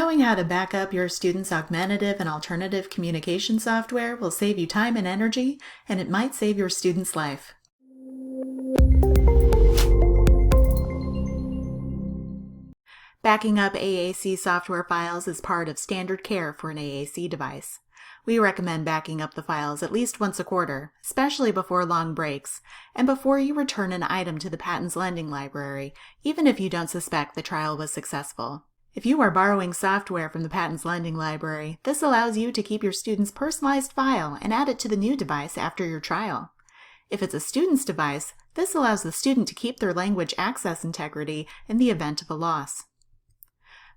Knowing how to back up your students' augmentative and alternative communication software will save you time and energy, and it might save your student's life. Backing up AAC software files is part of standard care for an AAC device. We recommend backing up the files at least once a quarter, especially before long breaks, and before you return an item to the Patents Lending Library, even if you don't suspect the trial was successful. If you are borrowing software from the Patents Lending Library, this allows you to keep your student's personalized file and add it to the new device after your trial. If it's a student's device, this allows the student to keep their language access integrity in the event of a loss.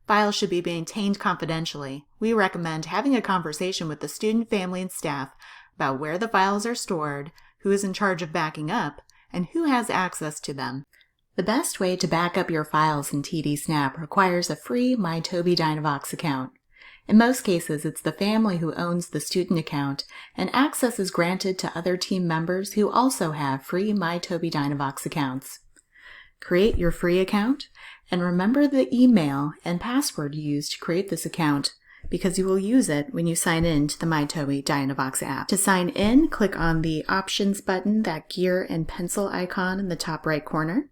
Files should be maintained confidentially. We recommend having a conversation with the student, family, and staff about where the files are stored, who is in charge of backing up, and who has access to them. The best way to back up your files in TD Snap requires a free MyToby Dynavox account. In most cases, it's the family who owns the student account, and access is granted to other team members who also have free MyToby Dynavox accounts. Create your free account, and remember the email and password you used to create this account, because you will use it when you sign in to the MyToby Dynavox app. To sign in, click on the Options button, that gear and pencil icon in the top right corner.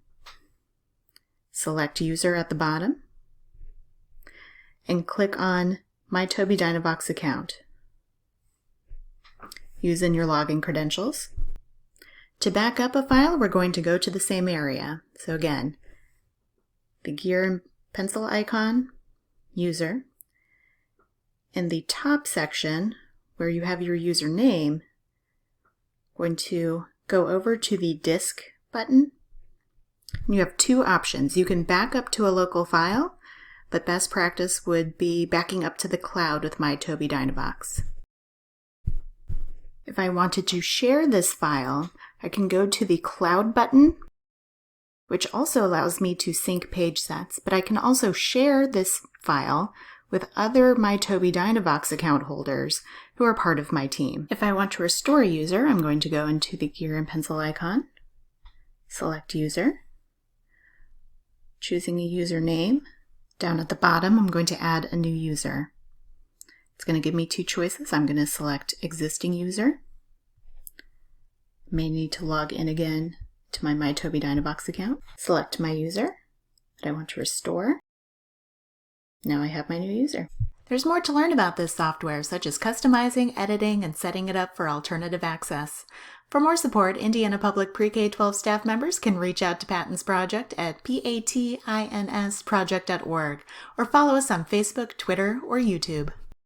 Select User at the bottom, and click on MyToby Dynavox account. Use in your login credentials. To back up a file, we're going to go to the same area. So again, the gear and pencil icon, User. In the top section, where you have your username, we're going to go over to the Disk button. You have two options. You can back up to a local file, but best practice would be backing up to the cloud with MyToby Dynavox. If I wanted to share this file, I can go to the Cloud button, which also allows me to sync page sets, but I can also share this file with other MyToby Dynavox account holders who are part of my team. If I want to restore a user, I'm going to go into the gear and pencil icon, select User, choosing a username. Down at the bottom, I'm going to add a new user. It's going to give me two choices. I'm going to select Existing User. May need to log in again to my MyToby Dynavox account. Select my user that I want to restore. Now I have my new user. There's more to learn about this software, such as customizing, editing, and setting it up for alternative access. For more support, Indiana Public Pre-K-12 staff members can reach out to Patents Project at patinsproject.org or follow us on Facebook, Twitter, or YouTube.